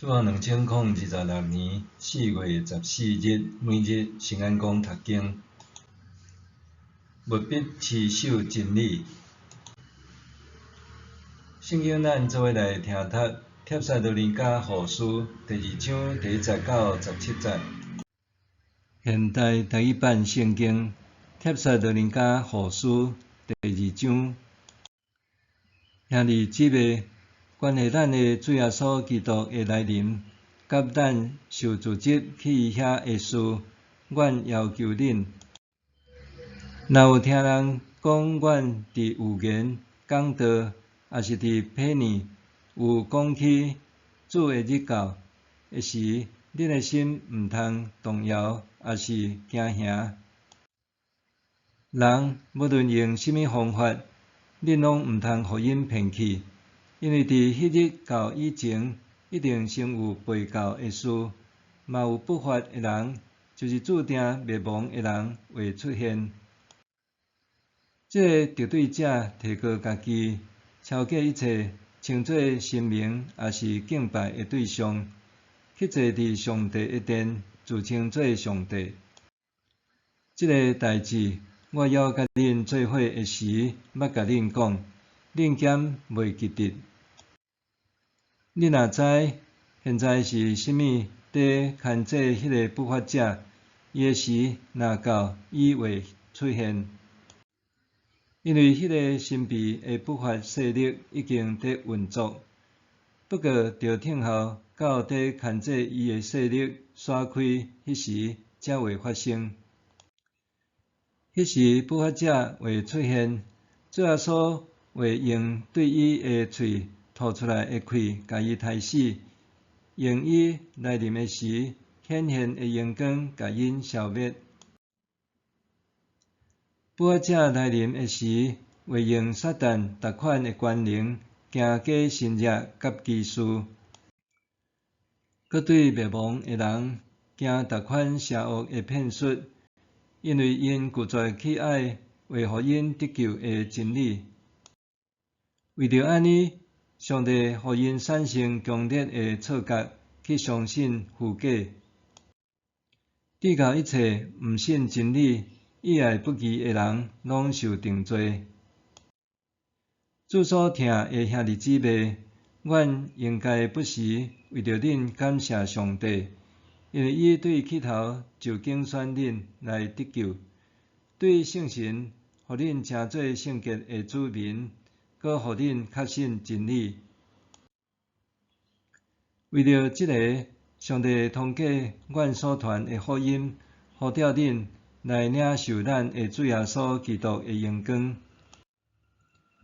主后2026年4月14日，每日圣安宫读经，务必持守真理。圣经咱做伙来听读《帖撒罗尼迦后书》第2章第10到17节。现代台语版圣经《帖撒罗尼迦后书》第2章。兄弟姊妹，关系咱的主耶稣基督的来临，甲咱受组织去伊遐的事，阮要求恁。若有听人讲阮伫有言讲道，也是伫批念有讲起主的日到的时，恁的心毋通动摇，也是惊吓。人无论用甚物方法，恁拢毋通互因骗去，因为伫迄日到以前，一定先有被告的事，嘛有不法的人，就是注定灭亡的人会出现。这个敌对者提高家己，超过一切，称作神明，也是敬拜的对象，去坐伫上帝的殿，自称做上帝。这个代志，我要甲恁做伙的时，捌甲恁讲，恁减袂记得。恁若知现在是甚物在牵制迄个不法者，伊的时若到，伊会出现。因为迄个神秘的不法势力已经在运作，不过着听候到在牵制伊的势力散开迄时，才会发生。迄时不法者会出现，主耶稣会用对伊的喙吐出来的气，甲伊杀死，用伊来临的时显现的阳光，甲因消灭。不法者来临的时，会用撒旦逐款的权能、行假神热甲奇事，搁对灭亡的人行逐款邪恶的骗术，因为因拒绝去爱为互因得救的真理。为着安尼，上帝互因产生强烈的错觉，去相信虚假。地球一切毋信真理、意爱不义的人，拢受定罪。主所疼的兄弟姊妹，阮应该不时为着恁感谢上帝，因为伊对起头就拣选恁来得救，对圣神互恁成做圣洁的子民，搁互恁确信真理。为着这个，上帝通过阮所传的福音，呼召恁来领受咱的主耶稣基督的荣光。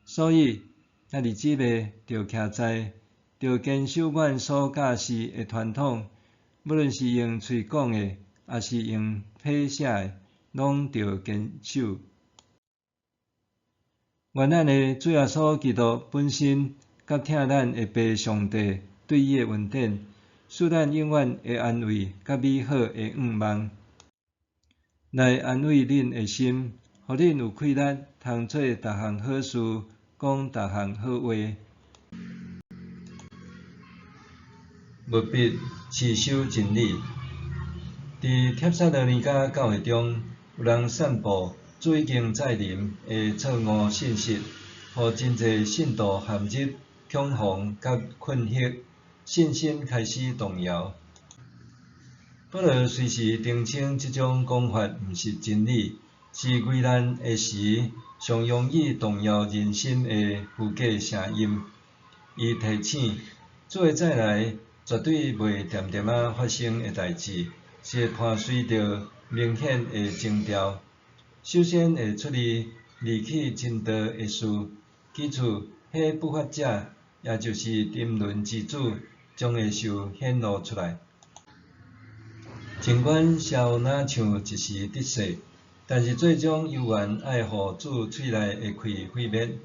所以，兄弟姊妹着徛在，着坚守阮所教示的传统，无论是用喙讲的，也是用笔写的，拢着坚守。愿咱的主耶稣基督本身，甲疼咱的爸上帝对伊的恩典，使咱永远会安慰甲美好的愿望，来安慰恁的心，互恁有气力通做逐项好事，讲逐项好话。务必持守真理。伫帖撒罗尼迦教会中，有人散布主已经再临的错误信息，互真侪信徒陷入恐慌甲困惑，信心开始动摇。保罗随时澄清这种讲法毋是真理，是危难的时上容易动摇人心的虚假声音。伊提醒，主的再来绝对袂恬恬仔发生的代志，是会伴随着明显的征兆。首先会出离弃真道的事，其次，迄不法者，也就是沉沦之子，将会受显露出来。尽管小若像一时得势，但是最终犹原爱互主喙内的气毁灭。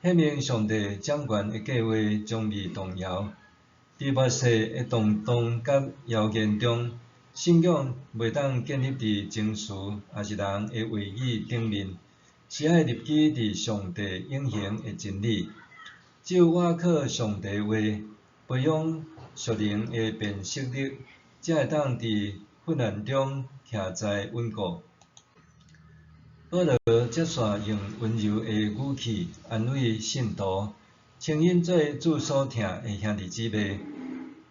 显明上帝掌权的计划将未动摇。伫末世的动荡甲谣言中，信仰袂当建立伫情绪也是人的话语顶面，是爱立基伫上帝永恒的真理。只有倚靠上帝话，培养属灵的辨识力，才会当伫困难中徛在稳固。保罗接续用温柔的语气安慰信徒，称因做主所疼的兄弟姊妹，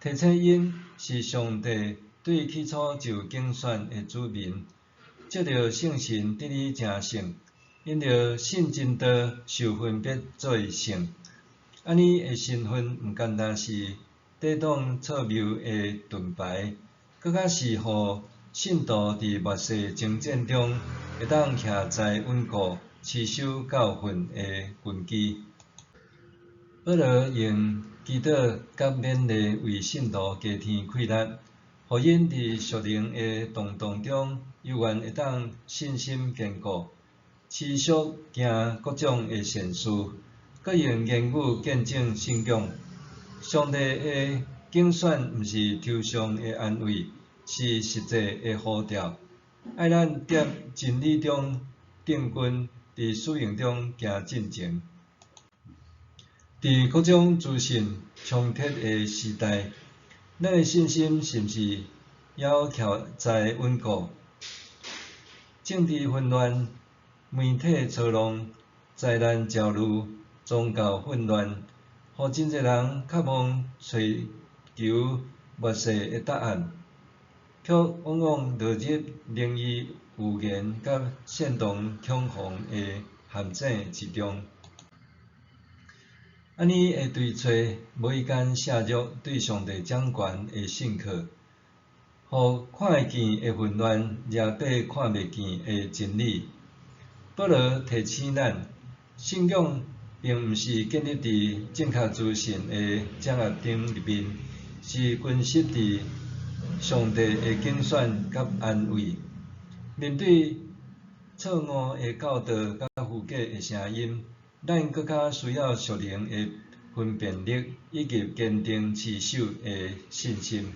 提醒因是上帝对起初就拣选的子民，借着圣神得以成圣，因着信真道受分别做圣。安尼的身份毋单单是抵挡错谬的盾牌，搁较是互信徒伫末世征战中会当徛在稳固、持守教训的根基。保罗用祈祷甲勉励为信徒加添气力，互因伫属灵的动荡中，犹原会当信心坚固，持续行各种的善事，搁用言语见证圣经。上帝的拣选毋是抽象的安慰，是实际的呼召，爱咱伫真理中定根，伫使用中行进前。伫各种资讯冲突的时代，咱的信心是毋是还徛在稳固？政治混乱、媒体操弄、灾难焦虑、宗教混乱，互真侪人渴望找求末世的答案，却往往落入灵异预言甲煽动恐慌的陷阱之中。安尼会对找无一间削弱对上帝掌权的信靠，互看会见的混乱掠爬看袂见的真理。保罗提醒咱，信仰并毋是建立伫正确资讯的掌握顶入面，是根实伫上帝的拣选甲安慰。面对错误的教导甲虚假的声音，咱搁较需要属灵的分辨力，以及坚定持守的信心。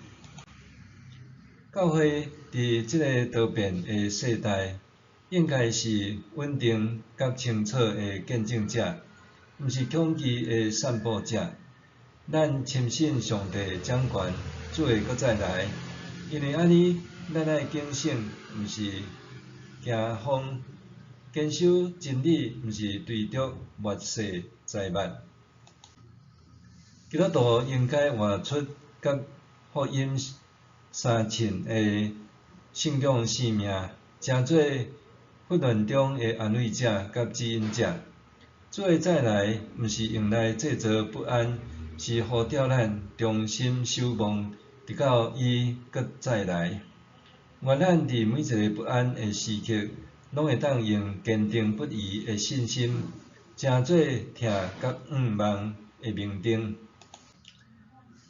教会伫即个多变的世代，应该是稳定甲清楚的见证者，毋是恐惧的散布者。咱深信上帝掌权，主会搁再来，因为安尼，咱爱警醒，毋是惊慌。坚守真理，毋是对着末世灾难。基督徒应该活出甲福音相称的信仰生命，成做混乱中的安慰者甲指引者。主的再来，毋是用来制造不安，是呼召咱忠心守望，直到伊搁再来。愿咱伫每一个不安的时刻，拢会当用坚定不移的信心，成做听甲望的明灯。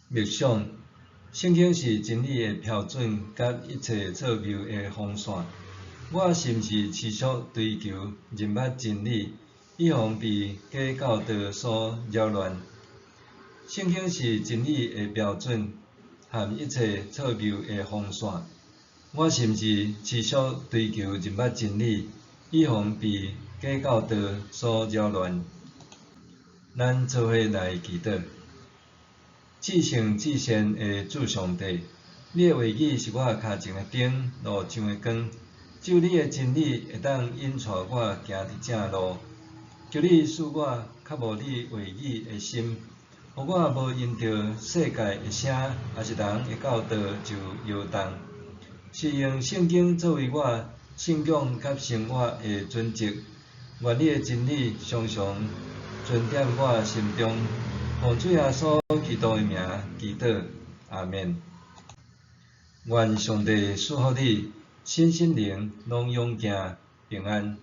默想，圣经是真理的标准，甲一切错谬的风线。我是毋是持续追求认捌真理，以防被假教导所扰乱？圣经是真理的标准，含一切错谬的风线。我是毋是持续追求认捌真理，以防被假教导所扰乱？咱做伙来祈祷。至圣至善的主上帝，你的话语是我脚前的灯，路上的光。只有你的真理会当引带我行伫正路。求你使我较无你话语的心，互我无因着世界的声，也是人的教导就摇动。是用圣经作为我信仰甲生活的准则。愿你的真理常常存踮我心中。奉主耶稣基督的名祈祷，阿们。愿上帝赐福你，身心灵拢勇健平安。